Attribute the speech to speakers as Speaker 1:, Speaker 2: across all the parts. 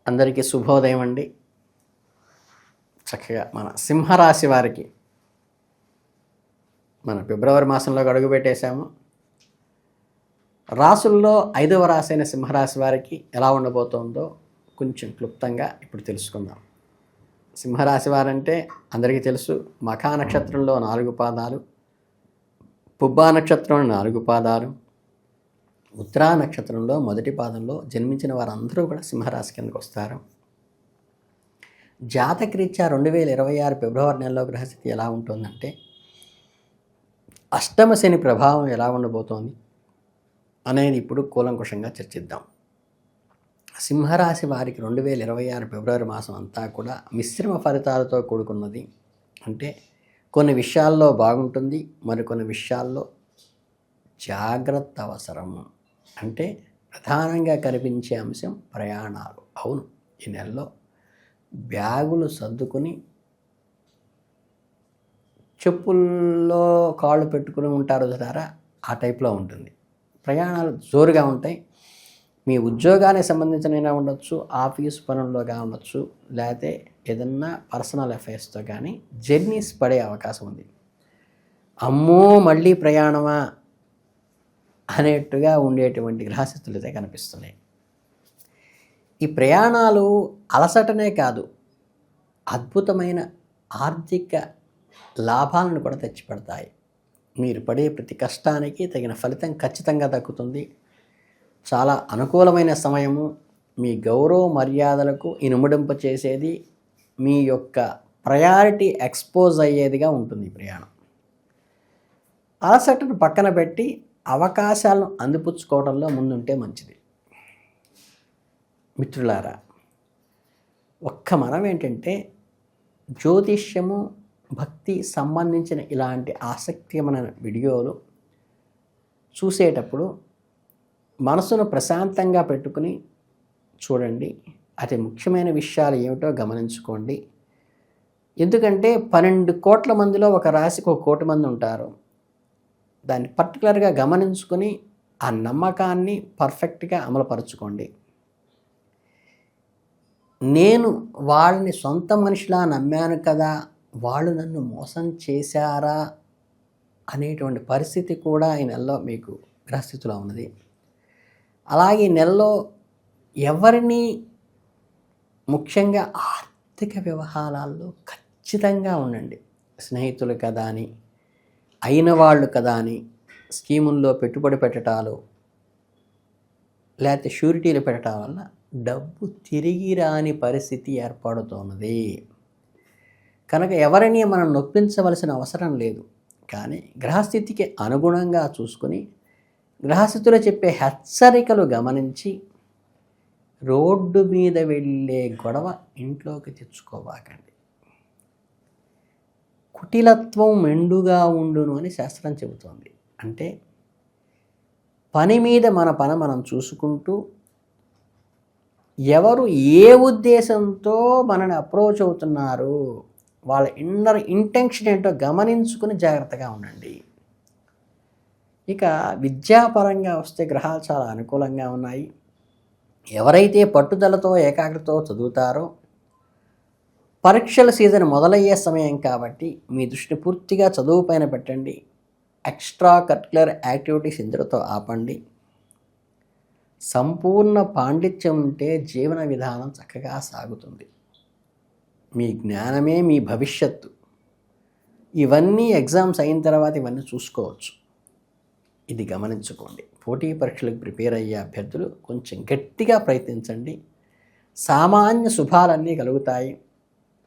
Speaker 1: అందరికీ శుభోదయం అండి. చక్కగా మన సింహరాశి వారికి మన ఫిబ్రవరి మాసంలోకి అడుగుపెట్టేశాము. రాసుల్లో 5వ రాశి అయిన సింహరాశి వారికి ఎలా ఉండబోతోందో కొంచెం క్లుప్తంగా ఇప్పుడు తెలుసుకుందాం. సింహరాశి వారంటే అందరికీ తెలుసు, మఖా నక్షత్రంలో 4 పాదాలు, పుబ్బా నక్షత్రంలో 4 పాదాలు, ఉత్తరా నక్షత్రంలో మొదటి పాదంలో జన్మించిన వారందరూ కూడా సింహరాశి కిందకు వస్తారు. జాతకరీత్యా 2026 ఫిబ్రవరి నెలలో గ్రహస్థితి ఎలా ఉంటుందంటే, అష్టమ శని ప్రభావం ఎలా ఉండబోతోంది అనేది ఇప్పుడు కూలంకుషంగా చర్చిద్దాం. సింహరాశి వారికి 2026 ఫిబ్రవరి మాసం అంతా కూడా మిశ్రమ ఫలితాలతో కూడుకున్నది. అంటే కొన్ని విషయాల్లో బాగుంటుంది, మరికొన్ని విషయాల్లో జాగ్రత్త అవసరము. అంటే ప్రధానంగా కనిపించే అంశం ప్రయాణాలు. అవును, ఈ నెలలో బ్యాగులు సర్దుకుని చెప్పుల్లో కాళ్ళు పెట్టుకుని ఉంటారు కదా, ఆ టైప్లో ఉంటుంది. ప్రయాణాలు జోరుగా ఉంటాయి. మీ ఉద్యోగానికి సంబంధించిన ఉండొచ్చు, ఆఫీస్ పనుల్లోగా ఉండొచ్చు, లేకపోతే ఏదన్నా పర్సనల్ అఫైర్స్తో కానీ జర్నీస్ పడే అవకాశం ఉంది. అమ్మో మళ్ళీ ప్రయాణమా అనేట్టుగా ఉండేటువంటి గ్రహస్థితులు అయితే కనిపిస్తున్నాయి. ఈ ప్రయాణాలు అలసటనే కాదు, అద్భుతమైన ఆర్థిక లాభాలను కూడా తెచ్చిపెడతాయి. మీరు పడే ప్రతి కష్టానికి తగిన ఫలితం ఖచ్చితంగా దక్కుతుంది. చాలా అనుకూలమైన సమయము. మీ గౌరవ మర్యాదలకు ఇనుముడింప చేసేది, మీ యొక్క ప్రయారిటీ ఎక్స్పోజ్ అయ్యేదిగా ఉంటుంది ఈ ప్రయాణం. అలసటను పక్కన పెట్టి అవకాశాలను అందిపుచ్చుకోవడంలో ముందుంటే మంచిది. మిత్రులారా, ఒక్క మనం ఏంటంటే జ్యోతిష్యము, భక్తి సంబంధించిన ఇలాంటి ఆసక్తికరమైన వీడియోలు చూసేటప్పుడు మనసును ప్రశాంతంగా పెట్టుకుని చూడండి. అతి ముఖ్యమైన విషయాలు ఏమిటో గమనించుకోండి. ఎందుకంటే 12 కోట్ల మందిలో ఒక రాశికి 1 కోటి మంది ఉంటారు. దాన్ని పర్టికులర్గా గమనించుకొని ఆ నమ్మకాన్ని పర్ఫెక్ట్గా అమలుపరచుకోండి. నేను వాళ్ళని సొంత మనిషిలా నమ్మాను కదా, వాళ్ళు నన్ను మోసం చేశారా అనేటువంటి పరిస్థితి కూడా ఈ నెలలో మీకు గ్రహస్థితిలో ఉన్నది. అలాగే ఈ నెలలో ఎవరిని ముఖ్యంగా ఆర్థిక వ్యవహారాల్లో ఖచ్చితంగా ఉండండి. స్నేహితులు కదా అని, అయిన వాళ్ళు కదా అని స్కీముల్లో పెట్టుబడి పెట్టడాలు, లేకపోతే షూరిటీలు పెట్టడం వల్ల డబ్బు తిరిగి రాని పరిస్థితి ఏర్పడుతున్నది. కనుక ఎవరిని మనం నొప్పించవలసిన అవసరం లేదు. కానీ గ్రహస్థితికి అనుగుణంగా చూసుకొని గ్రహస్థితిలో చెప్పే హెచ్చరికలు గమనించి రోడ్డు మీద వెళ్ళే గొడవ ఇంట్లోకి తెచ్చుకోవాకండి. కుటిలత్వం మెండుగా ఉండును అని శాస్త్రం చెబుతోంది. అంటే పని మీద మన పని మనం చూసుకుంటూ, ఎవరు ఏ ఉద్దేశంతో మనని అప్రోచ్ అవుతున్నారు, వాళ్ళ ఇన్నర్ ఇంటెన్షన్ ఏంటో గమనించుకుని జాగ్రత్తగా ఉండండి. ఇక విద్యాపరంగా వస్తే గ్రహాలు చాలా అనుకూలంగా ఉన్నాయి. ఎవరైతే పట్టుదలతో ఏకాగ్రతతో చదువుతారో, పరీక్షల సీజన్ మొదలయ్యే సమయం కాబట్టి మీ దృష్టిని పూర్తిగా చదువు పైన పెట్టండి. ఎక్స్ట్రా కరిక్యులర్ యాక్టివిటీస్ ఇందులో ఆపండి. సంపూర్ణ పాండిత్యం ఉంటే జీవన విధానం చక్కగా సాగుతుంది. మీ జ్ఞానమే మీ భవిష్యత్తు. ఇవన్నీ ఎగ్జామ్స్ అయిన తర్వాత ఇవన్నీ చూసుకోవచ్చు. ఇది గమనించుకోండి. పోటీ పరీక్షలకు ప్రిపేర్ అయ్యే అభ్యర్థులు కొంచెం గట్టిగా ప్రయత్నించండి. సామాన్య శుభాలన్నీ కలుగుతాయి.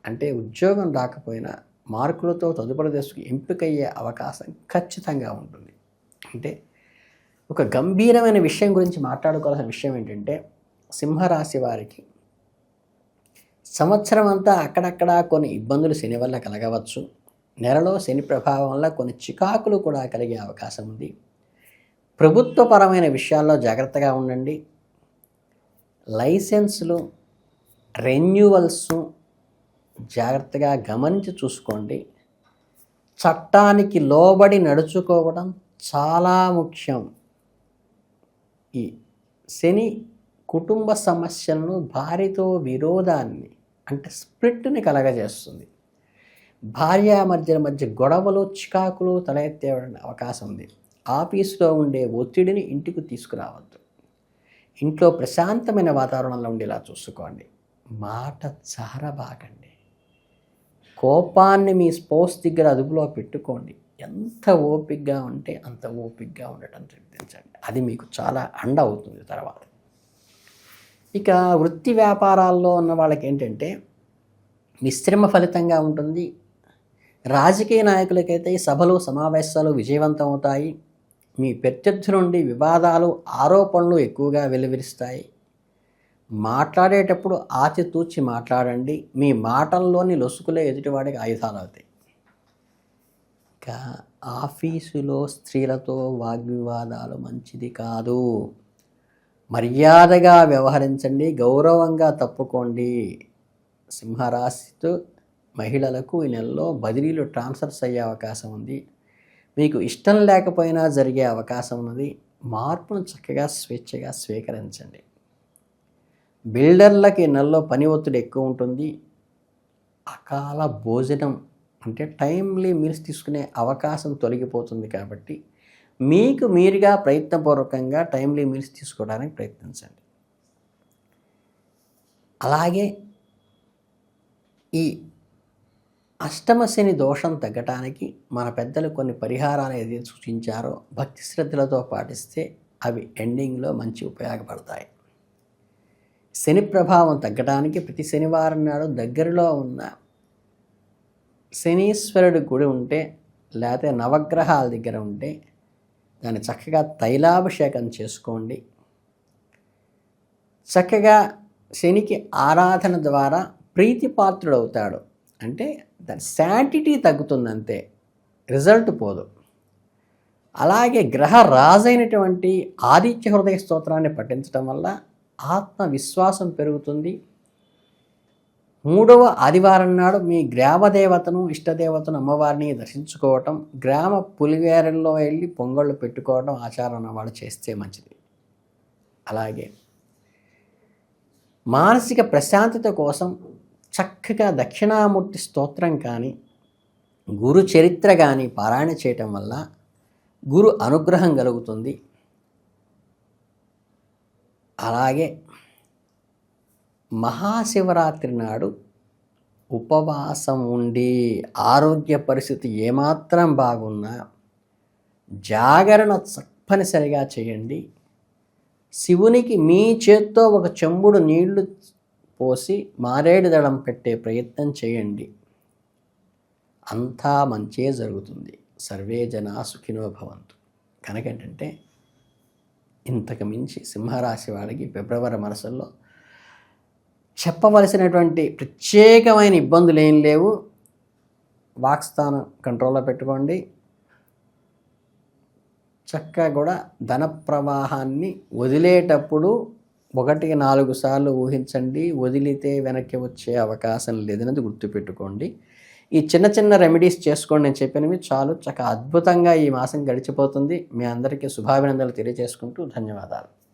Speaker 1: అంటే ఉద్యోగం రాకపోయినా మార్కులతో తదుపరి దశకు ఎంపికయ్యే అవకాశం ఖచ్చితంగా ఉంటుంది. అంటే ఒక గంభీరమైన విషయం గురించి మాట్లాడుకోవాల్సిన విషయం ఏంటంటే, సింహరాశి వారికి సంవత్సరం అంతా అక్కడక్కడ కొన్ని ఇబ్బందులు శని వల్ల కలగవచ్చు. నెలలో శని ప్రభావం వల్ల కొన్ని చికాకులు కూడా కలిగే అవకాశం ఉంది. ప్రభుత్వపరమైన విషయాల్లో జాగ్రత్తగా ఉండండి. లైసెన్సులు, రెన్యువల్స్ జాగ్రత్తగా గమనించి చూసుకోండి. చట్టానికి లోబడి నడుచుకోవడం చాలా ముఖ్యం. ఈ శని కుటుంబ సమస్యలను, భార్యతో విరోధాన్ని అంటే స్ప్లిట్ని కలగజేస్తుంది. భార్యామర్దుల మధ్య గొడవలు, చికాకులు తలెత్తే అవకాశం ఉంది. ఆఫీసులో ఉండే ఒత్తిడిని ఇంటికి తీసుకురావద్దు. ఇంట్లో ప్రశాంతమైన వాతావరణంలో ఉండేలా చూసుకోండి. మాట జారబాకండి. కోపాన్ని మీ స్పౌస్ దగ్గర అదుపులో పెట్టుకోండి. ఎంత ఓపికగా ఉంటే అంత ఓపికగా ఉండటం ప్రయత్నించండి. అది మీకు చాలా అండ అవుతుంది తర్వాత. ఇక వృత్తి వ్యాపారాల్లో ఉన్న వాళ్ళకి ఏంటంటే మిశ్రమ ఫలితంగా ఉంటుంది. రాజకీయ నాయకులకైతే సభలు, సమావేశాలు విజయవంతం అవుతాయి. మీ ప్రత్యర్థి నుండి వివాదాలు, ఆరోపణలు ఎక్కువగా వెలువరిస్తాయి. మాట్లాడేటప్పుడు ఆచితూచి మాట్లాడండి. మీ మాటల్లోని లొసుకులే ఎదుటివాడికి ఆయుధాలు అవుతాయి. ఇక ఆఫీసులో స్త్రీలతో వాగ్వివాదాలు మంచిది కాదు. మర్యాదగా వ్యవహరించండి, గౌరవంగా తప్పుకోండి. సింహరాశితో మహిళలకు ఈ నెలలో బదిలీలు, ట్రాన్స్ఫర్స్ అయ్యే అవకాశం ఉంది. మీకు ఇష్టం లేకపోయినా జరిగే అవకాశం ఉన్నది. మార్పును చక్కగా స్వేచ్ఛగా స్వీకరించండి. బిల్డర్లకి ఈ నెలలో పని ఒత్తిడి ఎక్కువ ఉంటుంది. అకాల భోజనం అంటే టైమ్లీ మీల్స్ తీసుకునే అవకాశం తొలగిపోతుంది కాబట్టి మీకు మీరుగా ప్రయత్నపూర్వకంగా టైమ్లీ మీల్స్ తీసుకోవడానికి ప్రయత్నించండి. అలాగే ఈ అష్టమ శని దోషం తగ్గటానికి మన పెద్దలు కొన్ని పరిహారాలు ఏదైతే సూచించారో భక్తి శ్రద్ధలతో పాటిస్తే అవి ఎండింగ్లో మంచి ఉపయోగపడతాయి. శని ప్రభావం తగ్గడానికి ప్రతి శనివారం నాడు దగ్గరలో ఉన్న శనీశ్వరుడి గుడి ఉంటే, లేకపోతే నవగ్రహాల దగ్గర ఉంటే దాన్ని చక్కగా తైలాభిషేకం చేసుకోండి. చక్కగా శనికి ఆరాధన ద్వారా ప్రీతిపాత్రుడు అవుతాడు. అంటే దాని శాంటిటీ తగ్గుతుందంతే, రిజల్ట్ పోదు. అలాగే గ్రహ రాజైనటువంటి ఆదిత్య హృదయ స్తోత్రాన్ని పఠించడం వల్ల ఆత్మవిశ్వాసం పెరుగుతుంది. 3వ ఆదివారం నాడు మీ గ్రామదేవతను, ఇష్టదేవతను, అమ్మవారిని దర్శించుకోవటం, గ్రామ పులివేరల్లో వెళ్ళి పొంగళ్ళు పెట్టుకోవడం ఆచారం వాళ్ళు చేస్తే మంచిది. అలాగే మానసిక ప్రశాంతత కోసం చక్కగా దక్షిణామూర్తి స్తోత్రం కానీ, గురు చరిత్ర కానీ పారాయణ చేయటం వల్ల గురు అనుగ్రహం కలుగుతుంది. అలాగే మహాశివరాత్రి నాడు ఉపవాసం ఉండి ఆరోగ్య పరిస్థితి ఏమాత్రం బాగున్నా జాగరణ తప్పనిసరిగా చేయండి. శివునికి మీ చేత్తో ఒక చెంబుడు నీళ్లు పోసి మారేడు దళం పెట్టే ప్రయత్నం చేయండి. అంతా మంచే జరుగుతుంది. సర్వే జనా సుఖినో భవంతు. కనుకేంటంటే ఇంతకు మించి సింహరాశి వాళ్ళకి ఫిబ్రవరి మాసంలో చెప్పవలసినటువంటి ప్రత్యేకమైన ఇబ్బందులు ఏం లేవు. వాక్స్థానం కంట్రోల్లో పెట్టుకోండి. చక్కగా కూడా ధన ప్రవాహాన్ని వదిలేటప్పుడు 1-4 సార్లు ఊహించండి. వదిలితే వెనక్కి వచ్చే అవకాశం లేదనేది గుర్తుపెట్టుకోండి. ఈ చిన్న చిన్న రెమెడీస్ చేసుకోండి. నేను చెప్పినవి చాలు. చక్కగా అద్భుతంగా ఈ మాసం గడిచిపోతుంది. మీ అందరికీ శుభాభినందనలు తెలియజేసుకుంటూ ధన్యవాదాలు.